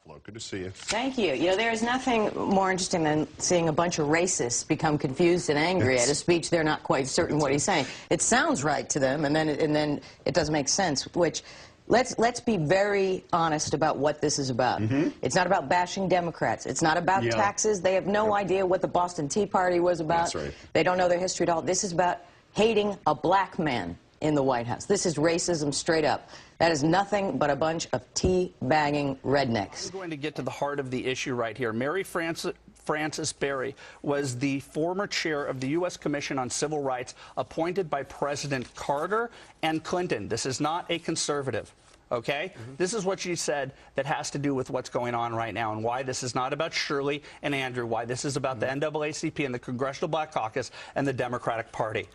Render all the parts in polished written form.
Buffalo. Good to see you. Thank you. You know, there is nothing more interesting than seeing a bunch of racists become confused and angry at a speech they're not quite certain what he's saying. It sounds right to them, and then it doesn't make sense. Which, let's be very honest about what this is about. It's not about bashing Democrats. It's not about taxes. They have no idea what the Boston Tea Party was about. That's right. They don't know their history at all. This is about hating a black man in the White House. This is racism straight up. That is nothing but a bunch of tea-bagging rednecks. We're going to get to the heart of the issue right here. Mary Frances Berry was the former chair of the U.S. Commission on Civil Rights appointed by President Carter and Clinton. This is not a conservative. Okay? This is what she said that has to do with what's going on right now and why this is not about Shirley and Andrew, why this is about the NAACP and the Congressional Black Caucus and the Democratic Party.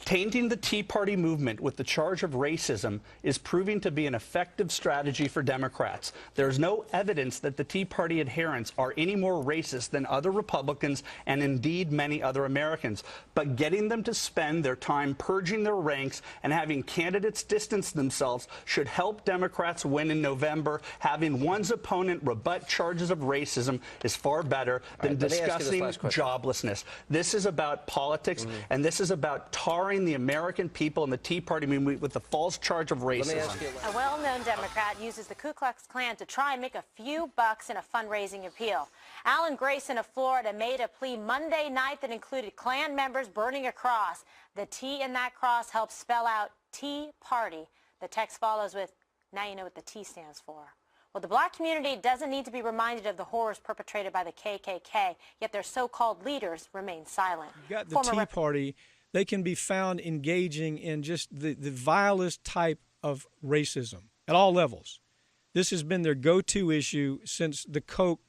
Tainting the Tea Party movement with the charge of racism is proving to be an effective strategy for Democrats. There's no evidence that the Tea Party adherents are any more racist than other Republicans and indeed many other Americans. But getting them to spend their time purging their ranks and having candidates distance themselves should help Democrats win in November. Having one's opponent rebut charges of racism is far better than discussing joblessness. This is about politics, and this is about tarring the American people and the Tea Party movement with the false charge of racism. A well-known Democrat uses the Ku Klux Klan to try and make a few bucks in a fundraising appeal. Alan Grayson of Florida made a plea Monday night that included Klan members burning a cross. The T in that cross helps spell out Tea Party. The text follows with, "Now you know what the T stands for." Well, the black community doesn't need to be reminded of the horrors perpetrated by the KKK, yet their so-called leaders remain silent. You got the Tea Party. They can be found engaging in just the vilest type of racism at all levels. This has been their go-to issue since the Koch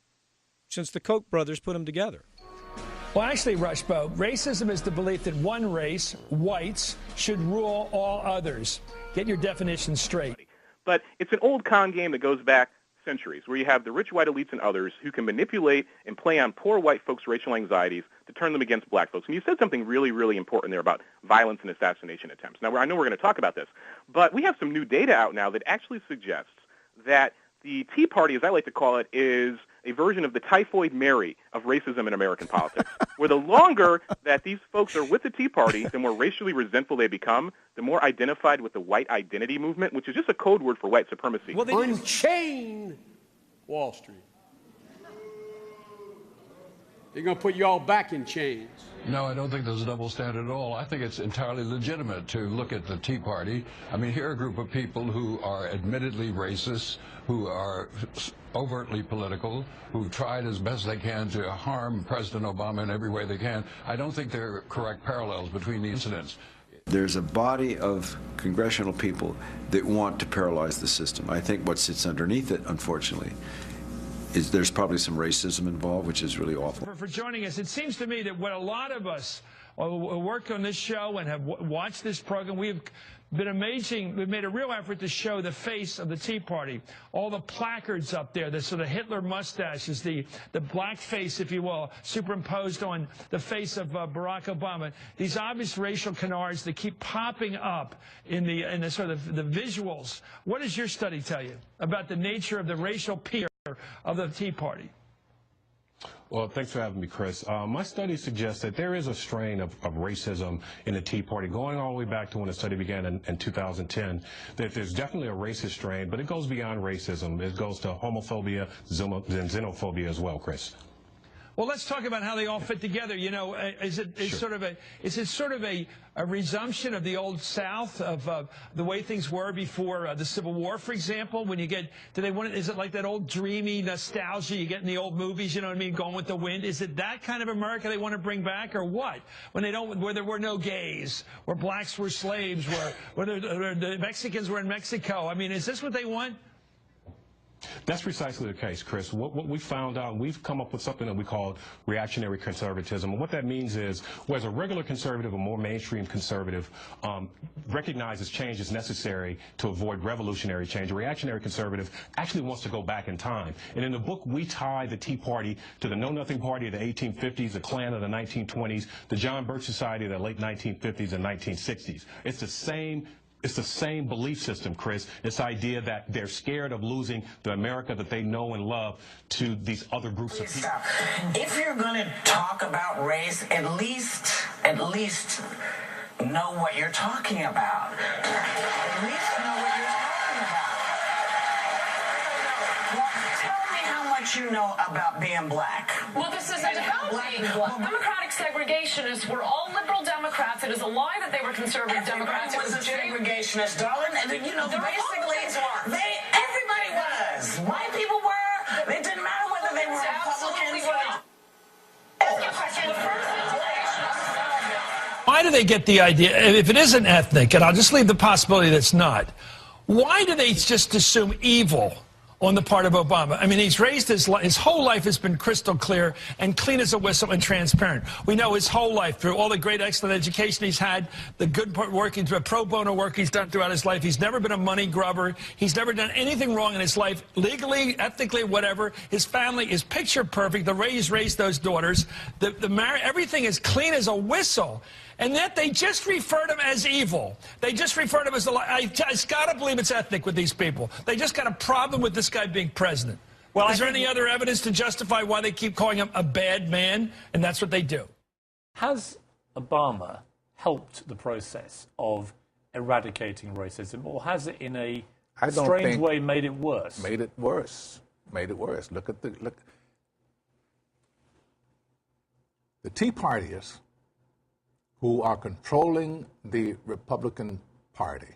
brothers put them together. Well, actually, Rushbo, racism is the belief that one race, whites, should rule all others. Get your definition straight. But it's an old con game that goes back centuries, where you have the rich white elites and others who can manipulate and play on poor white folks' racial anxieties to turn them against black folks. And you said something really, really important there about violence and assassination attempts. Now, I know we're going to talk about this, but we have some new data out now that actually suggests that the Tea Party, as I like to call it, is a version of the Typhoid Mary of racism in American politics, where the longer that these folks are with the Tea Party, the more racially resentful they become, the more identified with the white identity movement, which is just a code word for white supremacy. Well, unchain Wall Street. They're going to put you all back in chains. No, I don't think there's a double standard at all. I think it's entirely legitimate to look at the Tea Party. I mean, here are a group of people who are admittedly racist, who are overtly political, who've tried as best they can to harm President Obama in every way they can. I don't think there are correct parallels between the incidents. There's a body of congressional people that want to paralyze the system. I think what sits underneath it, unfortunately, is there's probably some racism involved, which is really awful. For joining us, it seems to me that what a lot of us who work on this show and have watched this program, we've been amazing. We've made a real effort to show the face of the Tea Party. All the placards up there, the sort of Hitler mustaches, the black face, if you will, superimposed on the face of Barack Obama. These obvious racial canards that keep popping up in the sort of the visuals. What does your study tell you about the nature of the racial peer of the Tea Party? Well, thanks for having me, Chris. My study suggests that there is a strain of racism in the Tea Party, going all the way back to when the study began in 2010, that there's definitely a racist strain, but it goes beyond racism. It goes to homophobia and xenophobia as well, Chris. Well, let's talk about how they all fit together. You know, is it sort of a resumption of the old South of the way things were before the Civil War, for example? When you get, is it like that old dreamy nostalgia you get in the old movies? You know what I mean? Going with the wind. Is it that kind of America they want to bring back, or what? When they don't, where there were no gays, where blacks were slaves, where the Mexicans were in Mexico. I mean, is this what they want? That's precisely the case, Chris. What we found out, we've come up with something that we call reactionary conservatism. And what that means is, whereas a regular conservative, a more mainstream conservative, recognizes change is necessary to avoid revolutionary change, a reactionary conservative actually wants to go back in time. And in the book, we tie the Tea Party to the Know-Nothing Party of the 1850s, the Klan of the 1920s, the John Birch Society of the late 1950s and 1960s. It's the same It's the same belief system, Chris. This idea that they're scared of losing the America that they know and love to these other groups of people. If you're going to talk about race, at least know what you're talking about. At least know what you're talking about. Well, tell me how much you know about being black. Well, this isn't about being black. Democratic segregationists were all liberal Democrats. It is a lie that they were conservative Democrats. Everybody was a segregationist, darling. And, you know, basically, everybody was. White people were. It didn't matter whether they were Republicans. Why do they get the idea, if it isn't ethnic, and I'll just leave the possibility that it's not, why do they just assume evil on the part of Obama? I mean, he's raised his whole life has been crystal clear and clean as a whistle and transparent. We know his whole life through all the great, excellent education he's had, the good work, the pro bono work he's done throughout his life. He's never been a money grubber. He's never done anything wrong in his life, legally, ethically, whatever. His family is picture perfect. The way he's raised those daughters, everything is clean as a whistle. And yet they just referred him as evil. They just referred him as the lie. I just got to believe it's ethnic with these people. They just got a problem with this guy being president. Well, is there any other evidence to justify why they keep calling him a bad man? And that's what they do. Has Obama helped the process of eradicating racism, or has it in a strange way made it worse? Made it worse. Made it worse. Look. The Tea Partiers who are controlling the Republican Party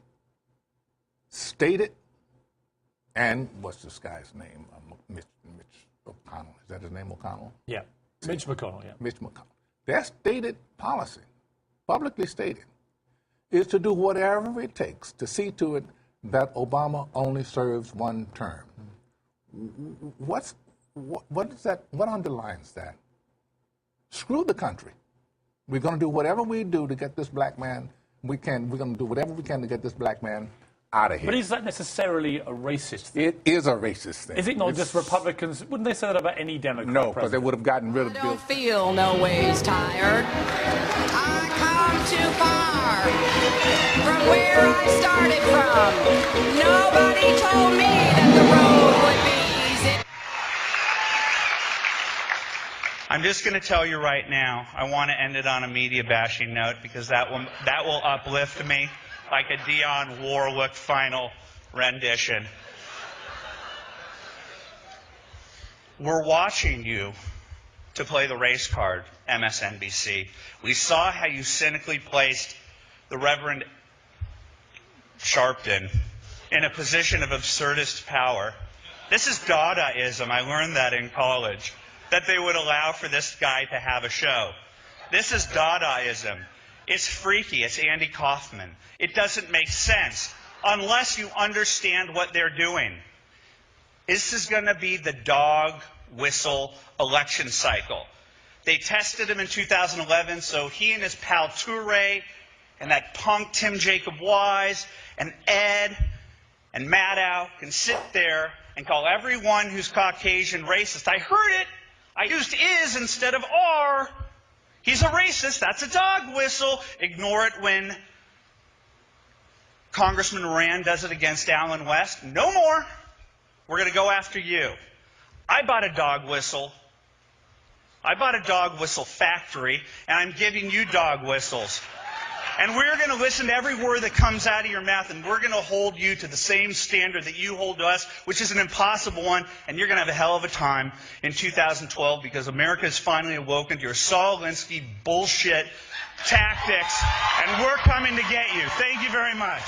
stated, and what's this guy's name? Mitch McConnell. Is that his name, O'Connell? Yeah, Mitch McConnell, yeah. Mitch McConnell. Their stated policy, publicly stated, is to do whatever it takes to see to it that Obama only serves one term. What is that? What underlines that? Screw the country. We're going to do whatever we do to get this black man. We're going to do whatever we can to get this black man out of here. But is that necessarily a racist thing? It is a racist thing. Is it not just Republicans? Wouldn't they say that about any Democrat? No, because they would have gotten rid of Bill. I don't feel no ways tired. I come too far from where I started from. Nobody told me that the road would be easy. I'm just going to tell you right now, I want to end it on a media bashing note because that will uplift me like a Dionne Warwick final rendition. We're watching you to play the race card, MSNBC. We saw how you cynically placed the Reverend Sharpton in a position of absurdist power. This is Dadaism. I learned that in college, that they would allow for this guy to have a show. This is Dadaism. It's freaky. It's Andy Kaufman. It doesn't make sense unless you understand what they're doing. This is going to be the dog whistle election cycle. They tested him in 2011, so he and his pal Toure and that punk Tim Jacob Wise and Ed and Maddow can sit there and call everyone who's Caucasian racist. I heard it. I used is instead of are. He's a racist. That's a dog whistle. Ignore it when Congressman Rand does it against Allen West. No more. We're going to go after you. I bought a dog whistle. I bought a dog whistle factory, and I'm giving you dog whistles. And we're going to listen to every word that comes out of your mouth, and we're going to hold you to the same standard that you hold to us, which is an impossible one, and you're going to have a hell of a time in 2012 because America has finally awoken to your Saul Alinsky bullshit tactics, and we're coming to get you. Thank you very much.